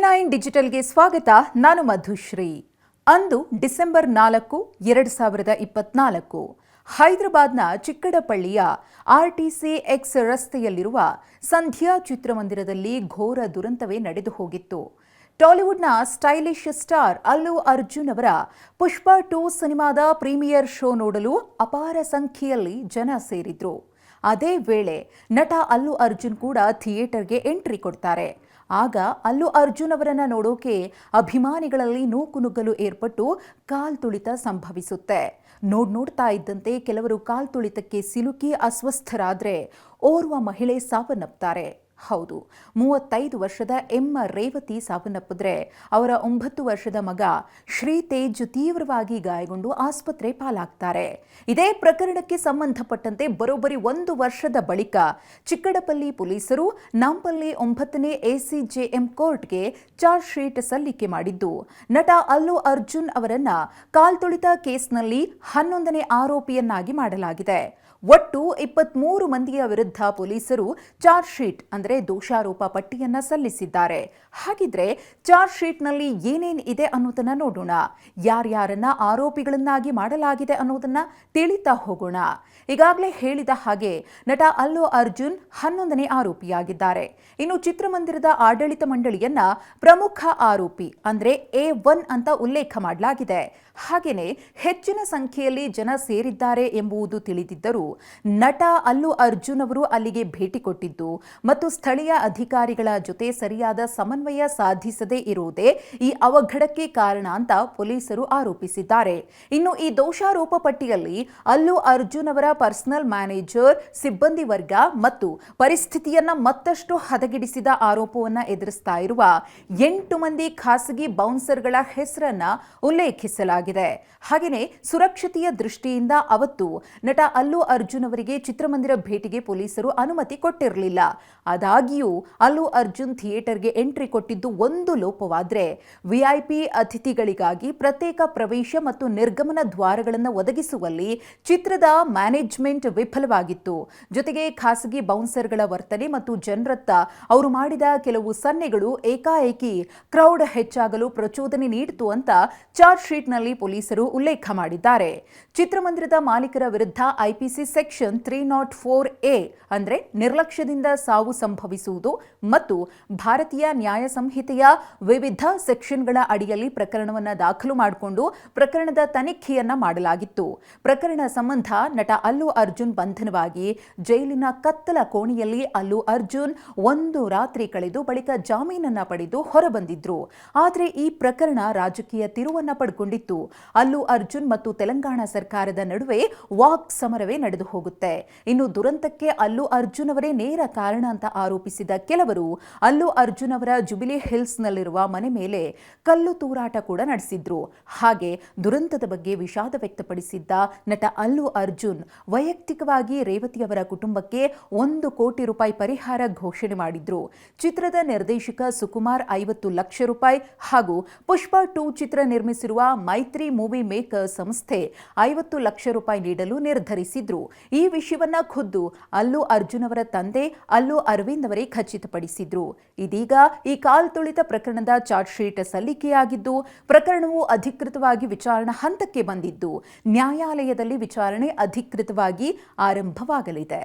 ವಿ9 ಡಿಜಿಟಲ್ಗೆ ಸ್ವಾಗತ. ನಾನು ಮಧುಶ್ರೀ. ಅಂದು ಡಿಸೆಂಬರ್ 4, 2024 ಹೈದರಾಬಾದ್ನ ಚಿಕ್ಕಡಪಳ್ಳಿಯ ಆರ್ಟಿಸಿ ಎಕ್ಸ್ ರಸ್ತೆಯಲ್ಲಿರುವ ಸಂಧ್ಯಾ ಚಿತ್ರಮಂದಿರದಲ್ಲಿ ಘೋರ ದುರಂತವೇ ನಡೆದು ಹೋಗಿತ್ತು. ಟಾಲಿವುಡ್ನ ಸ್ಟೈಲಿಶ್ ಸ್ಟಾರ್ ಅಲ್ಲು ಅರ್ಜುನ್ ಅವರ ಪುಷ್ಪ 2 ಸಿನಿಮಾದ ಪ್ರೀಮಿಯರ್ ಶೋ ನೋಡಲು ಅಪಾರ ಸಂಖ್ಯೆಯಲ್ಲಿ ಜನ ಸೇರಿದ್ರು. ಅದೇ ವೇಳೆ ನಟ ಅಲ್ಲು ಅರ್ಜುನ್ ಕೂಡ ಥಿಯೇಟರ್ಗೆ ಎಂಟ್ರಿ ಕೊಡ್ತಾರೆ. ಆಗ ಅಲ್ಲು ಅರ್ಜುನ್ ಅವರನ್ನ ನೋಡೋಕೆ ಅಭಿಮಾನಿಗಳಲ್ಲಿ ನೂಕುನುಗ್ಗಲು ಏರ್ಪಟ್ಟು ಕಾಲ್ತುಳಿತ ಸಂಭವಿಸುತ್ತೆ. ನೋಡ್ತಾ ಇದ್ದಂತೆ ಕೆಲವರು ಕಾಲ್ತುಳಿತಕ್ಕೆ ಸಿಲುಕಿ ಅಸ್ವಸ್ಥರಾದ್ರೆ ಓರ್ವ ಮಹಿಳೆ ಸಾವನ್ನಪ್ತಾರೆ. ಹೌದು, 35 ವರ್ಷದ ರೇವತಿ ಸಾವನ್ನಪ್ಪಿದ್ರೆ ಅವರ 9 ವರ್ಷದ ಮಗ ಶ್ರೀತೇಜ್ ತೀವ್ರವಾಗಿ ಗಾಯಗೊಂಡು ಆಸ್ಪತ್ರೆ ಪಾಲಾಗ್ತಾರೆ. ಇದೇ ಪ್ರಕರಣಕ್ಕೆ ಸಂಬಂಧಪಟ್ಟಂತೆ ಬರೋಬ್ಬರಿ 1 ವರ್ಷದ ಬಳಿಕ ಚಿಕ್ಕಡಪಲ್ಲಿ ಪೊಲೀಸರು ನಾಂಪಲ್ಲಿ 9ನೇ ACJM ಕೋರ್ಟ್ಗೆ ಚಾರ್ಜ್ ಶೀಟ್ ಸಲ್ಲಿಕೆ ಮಾಡಿದ್ದು, ನಟ ಅಲ್ಲು ಅರ್ಜುನ್ ಅವರನ್ನ ಕಾಲ್ತುಳಿತ ಕೇಸ್ನಲ್ಲಿ 11ನೇ ಆರೋಪಿಯನ್ನಾಗಿ ಮಾಡಲಾಗಿದೆ. ಒಟ್ಟು 23 ಮಂದಿಯ ವಿರುದ್ಧ ಪೊಲೀಸರು ಚಾರ್ಜ್ ಶೀಟ್ ಅಂದರೆ ದೋಷಾರೋಪ ಪಟ್ಟಿಯನ್ನ ಸಲ್ಲಿಸಿದ್ದಾರೆ. ಹಾಗಿದ್ರೆ ಚಾರ್ಜ್ ಶೀಟ್ನಲ್ಲಿ ಏನೇನ್ ಇದೆ ಅನ್ನೋದನ್ನ ನೋಡೋಣ. ಯಾರ್ಯಾರನ್ನ ಆರೋಪಿಗಳನ್ನಾಗಿ ಮಾಡಲಾಗಿದೆ ಅನ್ನೋದನ್ನ ತಿಳಿತಾ ಹೋಗೋಣ. ಈಗಾಗಲೇ ಹೇಳಿದ ಹಾಗೆ ನಟ ಅಲ್ಲು ಅರ್ಜುನ್ 11ನೇ ಆರೋಪಿಯಾಗಿದ್ದಾರೆ. ಇನ್ನು ಚಿತ್ರಮಂದಿರದ ಆಡಳಿತ ಮಂಡಳಿಯನ್ನ ಪ್ರಮುಖ ಆರೋಪಿ ಅಂದ್ರೆ A1 ಅಂತ ಉಲ್ಲೇಖ ಮಾಡಲಾಗಿದೆ. ಹಾಗೇನೆ ಹೆಚ್ಚಿನ ಸಂಖ್ಯೆಯಲ್ಲಿ ಜನ ಸೇರಿದ್ದಾರೆ ಎಂಬುದು ತಿಳಿದಿದ್ದರೂ ನಟ ಅಲ್ಲು ಅರ್ಜುನ್ ಅವರು ಅಲ್ಲಿಗೆ ಭೇಟಿ ಕೊಟ್ಟಿದ್ದು ಮತ್ತು ಸ್ಥಳೀಯ ಅಧಿಕಾರಿಗಳ ಜೊತೆ ಸರಿಯಾದ ಸಮನ್ವಯ ಸಾಧಿಸದೇ ಇರುವುದೇ ಈ ಅವಘಡಕ್ಕೆ ಕಾರಣ ಅಂತ ಪೊಲೀಸರು ಆರೋಪಿಸಿದ್ದಾರೆ. ಇನ್ನು ಈ ದೋಷಾರೋಪ ಪಟ್ಟಿಯಲ್ಲಿ ಅಲ್ಲು ಅರ್ಜುನ್ ಅವರ ಪರ್ಸನಲ್ ಮ್ಯಾನೇಜರ್, ಸಿಬ್ಬಂದಿ ವರ್ಗ ಮತ್ತು ಪರಿಸ್ಥಿತಿಯನ್ನ ಮತ್ತಷ್ಟು ಹದಗೆಡಿಸಿದ ಆರೋಪವನ್ನ ಎದುರಿಸ್ತಾ ಇರುವ 8 ಮಂದಿ ಖಾಸಗಿ ಬೌನ್ಸರ್ಗಳ ಹೆಸರನ್ನ ಉಲ್ಲೇಖಿಸಲಾಗಿದೆ. ಹಾಗೆಯೇ ಸುರಕ್ಷತೆಯ ದೃಷ್ಟಿಯಿಂದ ಅವತ್ತು ನಟ ಅಲ್ಲು ಅರ್ಜುನ್ ಅವರಿಗೆ ಚಿತ್ರಮಂದಿರ ಭೇಟಿಗೆ ಪೊಲೀಸರು ಅನುಮತಿ ಕೊಟ್ಟಿರಲಿಲ್ಲ. ಆದಾಗ್ಯೂ ಅಲ್ಲು ಅರ್ಜುನ್ ಥಿಯೇಟರ್ಗೆ ಎಂಟ್ರಿ ಕೊಟ್ಟಿದ್ದು ಒಂದು ಲೋಪವಾದ್ರೆ VIP ಅತಿಥಿಗಳಿಗಾಗಿ ಪ್ರತ್ಯೇಕ ಪ್ರವೇಶ ಮತ್ತು ನಿರ್ಗಮನ ದ್ವಾರಗಳನ್ನು ಒದಗಿಸುವಲ್ಲಿ ಚಿತ್ರದ ಮ್ಯಾನೇಜ್ಮೆಂಟ್ ವಿಫಲವಾಗಿತ್ತು. ಜೊತೆಗೆ ಖಾಸಗಿ ಬೌನ್ಸರ್ಗಳ ವರ್ತನೆ ಮತ್ತು ಜನರತ್ತ ಅವರು ಮಾಡಿದ ಕೆಲವು ಸನ್ನೆಗಳು ಏಕಾಏಕಿ ಕ್ರೌಡ್ ಹೆಚ್ಚಾಗಲು ಪ್ರಚೋದನೆ ನೀಡಿತು ಅಂತ ಚಾರ್ಜ್ ಶೀಟ್ನಲ್ಲಿ ಪೊಲೀಸರು ಉಲ್ಲೇಖ ಮಾಡಿದ್ದಾರೆ. ಚಿತ್ರಮಂದಿರದ ಮಾಲೀಕರ ವಿರುದ್ಧ IPC ಸೆಕ್ಷನ್ 304A ಅಂದ್ರೆ ನಿರ್ಲಕ್ಷ್ಯದಿಂದ ಸಾವು ಸಂಭವಿಸುವುದು ಮತ್ತು ಭಾರತೀಯ ನ್ಯಾಯ ಸಂಹಿತೆಯ ವಿವಿಧ ಸೆಕ್ಷನ್ಗಳ ಅಡಿಯಲ್ಲಿ ಪ್ರಕರಣವನ್ನು ದಾಖಲು ಮಾಡಿಕೊಂಡು ಪ್ರಕರಣದ ತನಿಖೆಯನ್ನ ಮಾಡಲಾಗಿತ್ತು. ಪ್ರಕರಣ ಸಂಬಂಧ ನಟ ಅಲ್ಲು ಅರ್ಜುನ್ ಬಂಧನವಾಗಿ ಜೈಲಿನ ಕತ್ತಲ ಕೋಣೆಯಲ್ಲಿ ಅಲ್ಲು ಅರ್ಜುನ್ 1 ರಾತ್ರಿ ಕಳೆದು ಬಳಿಕ ಜಾಮೀನನ್ನ ಪಡೆದು ಹೊರಬಂದಿದ್ರು. ಆದರೆ ಈ ಪ್ರಕರಣ ರಾಜಕೀಯ ತಿರುವನ್ನ ಪಡ್ಕೊಂಡಿತ್ತು. ಅಲ್ಲು ಅರ್ಜುನ್ ಮತ್ತು ತೆಲಂಗಾಣ ಸರ್ಕಾರದ ನಡುವೆ ವಾಕ್ ಸಮರವೇ ನಡೆದು ಹೋಗುತ್ತೆ. ಇನ್ನು ದುರಂತಕ್ಕೆ ಅಲ್ಲು ಅರ್ಜುನ್ ಅವರೇ ನೇರ ಕಾರಣ ಅಂತ ಆರೋಪಿಸಿದ ಕೆಲವರು ಅಲ್ಲು ಅರ್ಜುನ್ ಅವರ ಜುಬಿಲಿ ಹಿಲ್ಸ್ ನಲ್ಲಿರುವ ಮನೆ ಮೇಲೆ ಕಲ್ಲು ತೂರಾಟ ಕೂಡ ನಡೆಸಿದ್ರು. ಹಾಗೆ ದುರಂತದ ಬಗ್ಗೆ ವಿಷಾದ ವ್ಯಕ್ತಪಡಿಸಿದ್ದ ನಟ ಅಲ್ಲು ಅರ್ಜುನ್ ವೈಯಕ್ತಿಕವಾಗಿ ರೇವತಿ ಅವರ ಕುಟುಂಬಕ್ಕೆ 1 ಕೋಟಿ ರೂಪಾಯಿ ಪರಿಹಾರ ಘೋಷಣೆ ಮಾಡಿದ್ರು. ಚಿತ್ರದ ನಿರ್ದೇಶಕ ಸುಕುಮಾರ್ 50 ಲಕ್ಷ ರೂಪಾಯಿ ಹಾಗೂ ಪುಷ್ಪ 2 ಚಿತ್ರ ನಿರ್ಮಿಸಿರುವ ಮೈತ್ರಿ ಮೂವಿ ಮೇಕರ್ ಸಂಸ್ಥೆ 50 ಲಕ್ಷ ರೂಪಾಯಿ ನೀಡಲು ನಿರ್ಧರಿಸಿದ್ರು. ಈ ವಿಷಯವನ್ನ ಖುದ್ದು ಅಲ್ಲು ಅರ್ಜುನ್ ಅವರ ತಂದೆ ಅಲ್ಲು ಅರವಿಂದ್ ಅವರೇ ಖಚಿತಪಡಿಸಿದ್ರು. ಇದೀಗ ಈ ಕಾಲ್ತುಳಿತ ಪ್ರಕರಣದ ಚಾರ್ಜ್ ಶೀಟ್ ಸಲ್ಲಿಕೆಯಾಗಿದ್ದು ಪ್ರಕರಣವು ಅಧಿಕೃತವಾಗಿ ವಿಚಾರಣಾ ಹಂತಕ್ಕೆ ಬಂದಿದ್ದು ನ್ಯಾಯಾಲಯದಲ್ಲಿ ವಿಚಾರಣೆ ಅಧಿಕೃತವಾಗಿ ಆರಂಭವಾಗಲಿದೆ.